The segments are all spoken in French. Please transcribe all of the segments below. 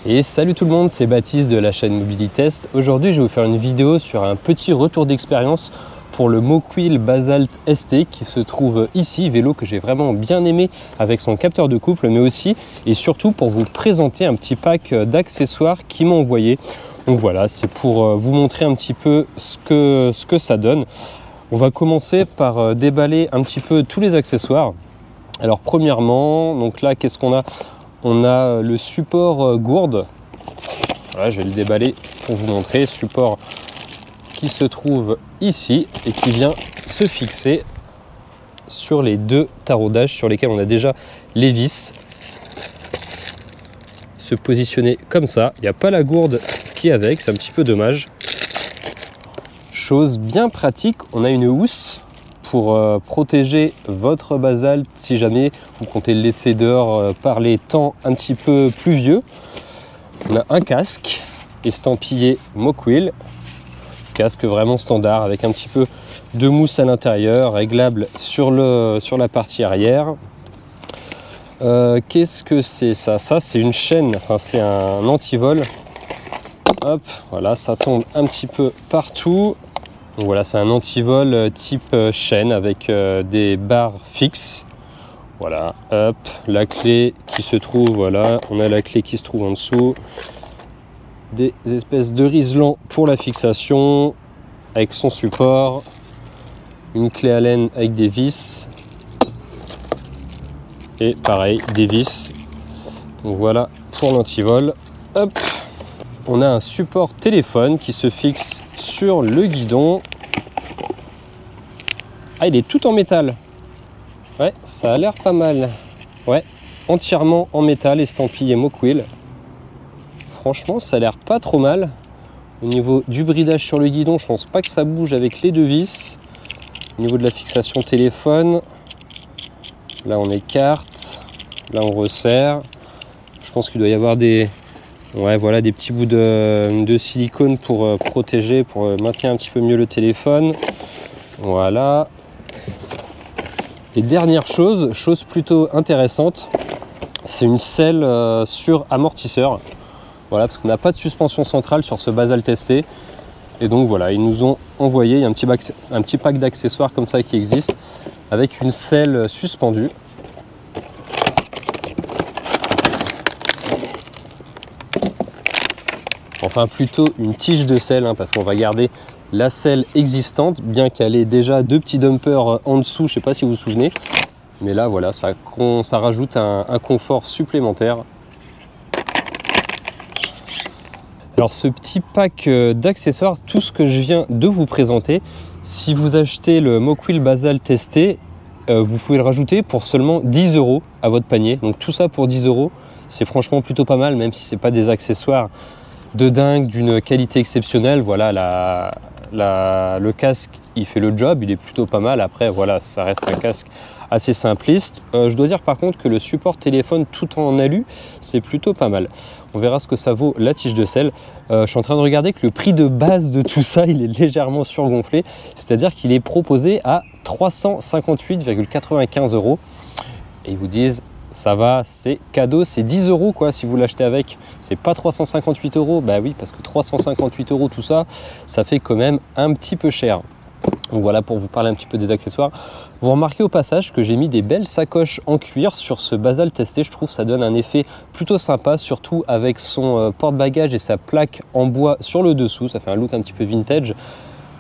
Et salut tout le monde, c'est Baptiste de la chaîne Mobilitest. Aujourd'hui, je vais vous faire une vidéo sur un petit retour d'expérience pour le Mokwheel Basalt ST qui se trouve ici, vélo que j'ai vraiment bien aimé avec son capteur de couple, mais aussi et surtout pour vous présenter un petit pack d'accessoires qu'ils m'ont envoyé. Donc voilà, c'est pour vous montrer un petit peu ce que ça donne. On va commencer par déballer un petit peu tous les accessoires. Alors premièrement, donc là, qu'est-ce qu'on a ? On a le support gourde. Voilà, je vais le déballer pour vous montrer. Support qui se trouve ici et qui vient se fixer sur les deux taraudages sur lesquels on a déjà les vis. Se positionner comme ça. Il n'y a pas la gourde qui est avec, c'est un petit peu dommage. Chose bien pratique, on a une housse pour protéger votre basalte si jamais vous comptez le laisser dehors par les temps un petit peu pluvieux. On a un casque estampillé Mokwheel, casque vraiment standard avec un petit peu de mousse à l'intérieur, réglable sur la partie arrière. Qu'est-ce que c'est ça? Ça c'est une chaîne, enfin c'est un antivol. Hop, voilà, ça tombe un petit peu partout. Donc voilà, c'est un antivol type chaîne avec des barres fixes. Voilà, hop, la clé qui se trouve, voilà, on a la clé qui se trouve en dessous. Des espèces de riselants pour la fixation avec son support. Une clé Allen avec des vis. Et pareil, des vis. Donc voilà pour l'antivol. Hop, on a un support téléphone qui se fixe sur le guidon. Ah, il est tout en métal. Ouais, ça a l'air pas mal. Ouais, entièrement en métal, estampillé Mokwheel. Franchement, ça a l'air pas trop mal. Au niveau du bridage sur le guidon, je pense pas que ça bouge avec les deux vis. Au niveau de la fixation téléphone, là on écarte, là on resserre. Je pense qu'il doit y avoir des... Ouais, voilà, des petits bouts de silicone pour protéger, pour maintenir un petit peu mieux le téléphone. Voilà. Et dernière chose plutôt intéressante, c'est une selle sur amortisseur. Voilà, parce qu'on n'a pas de suspension centrale sur ce Basalt ST. Et donc voilà, ils nous ont envoyé, il y a un petit pack d'accessoires comme ça qui existe, avec une selle suspendue. Enfin plutôt une tige de selle, hein, parce qu'on va garder la selle existante, bien qu'elle ait déjà deux petits dumpers en dessous, je ne sais pas si vous vous souvenez. Mais là voilà, ça rajoute un confort supplémentaire. Alors ce petit pack d'accessoires, tout ce que je viens de vous présenter, si vous achetez le Mokwheel Basalt ST, vous pouvez le rajouter pour seulement 10 € à votre panier. Donc tout ça pour 10 €, c'est franchement plutôt pas mal, même si ce n'est pas des accessoires de dingue, d'une qualité exceptionnelle. Voilà, le casque, il fait le job, il est plutôt pas mal. Après, voilà, ça reste un casque assez simpliste. Je dois dire par contre que le support téléphone tout en alu, c'est plutôt pas mal. On verra ce que ça vaut la tige de selle. Je suis en train de regarder que le prix de base de tout ça, il est légèrement surgonflé. C'est-à-dire qu'il est proposé à 358,95 €. Et ils vous disent... Ça va, c'est cadeau, c'est 10 € quoi si vous l'achetez avec. C'est pas 358 €. Bah oui, parce que 358 € tout ça, ça fait quand même un petit peu cher. Donc voilà pour vous parler un petit peu des accessoires. Vous remarquez au passage que j'ai mis des belles sacoches en cuir sur ce Basalt ST. Je trouve que ça donne un effet plutôt sympa, surtout avec son porte-bagages et sa plaque en bois sur le dessous. Ça fait un look un petit peu vintage.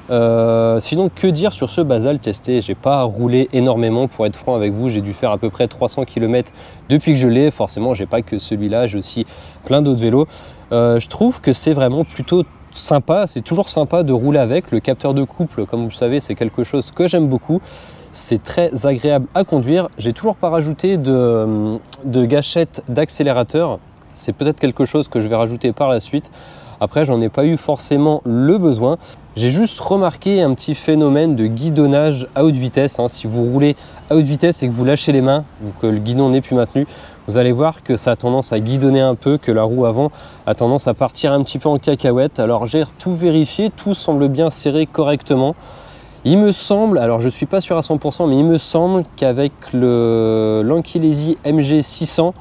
Sinon, que dire sur ce Basalt ST? J'ai pas roulé énormément pour être franc avec vous, j'ai dû faire à peu près 300 km depuis que je l'ai. Forcément, j'ai pas que celui-là, j'ai aussi plein d'autres vélos. Je trouve que c'est vraiment plutôt sympa, c'est toujours sympa de rouler avec. Le capteur de couple, comme vous le savez, c'est quelque chose que j'aime beaucoup. C'est très agréable à conduire. J'ai toujours pas rajouté de gâchette d'accélérateur. C'est peut-être quelque chose que je vais rajouter par la suite. Après, j'en ai pas eu forcément le besoin. J'ai juste remarqué un petit phénomène de guidonnage à haute vitesse. Si vous roulez à haute vitesse et que vous lâchez les mains, ou que le guidon n'est plus maintenu, vous allez voir que ça a tendance à guidonner un peu, que la roue avant a tendance à partir un petit peu en cacahuète. Alors j'ai tout vérifié, tout semble bien serré correctement. Il me semble, alors je ne suis pas sûr à 100%, mais il me semble qu'avec le l'Ankylesie MG600,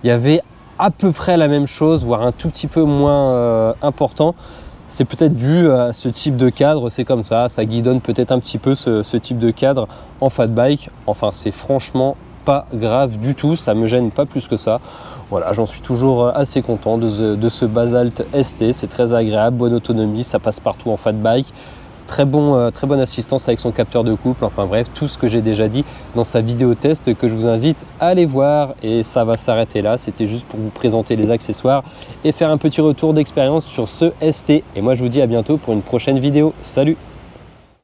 il y avait à peu près la même chose, voire un tout petit peu moins important. C'est peut-être dû à ce type de cadre, c'est comme ça guidonne peut-être un petit peu ce type de cadre en fat bike. Enfin, c'est franchement pas grave du tout, ça me gêne pas plus que ça. Voilà, j'en suis toujours assez content de ce Basalt ST, c'est très agréable, bonne autonomie, ça passe partout en fat bike. Très bonne assistance avec son capteur de couple, enfin bref, tout ce que j'ai déjà dit dans sa vidéo test que je vous invite à aller voir, et ça va s'arrêter là. C'était juste pour vous présenter les accessoires et faire un petit retour d'expérience sur ce ST. Et moi je vous dis à bientôt pour une prochaine vidéo. Salut!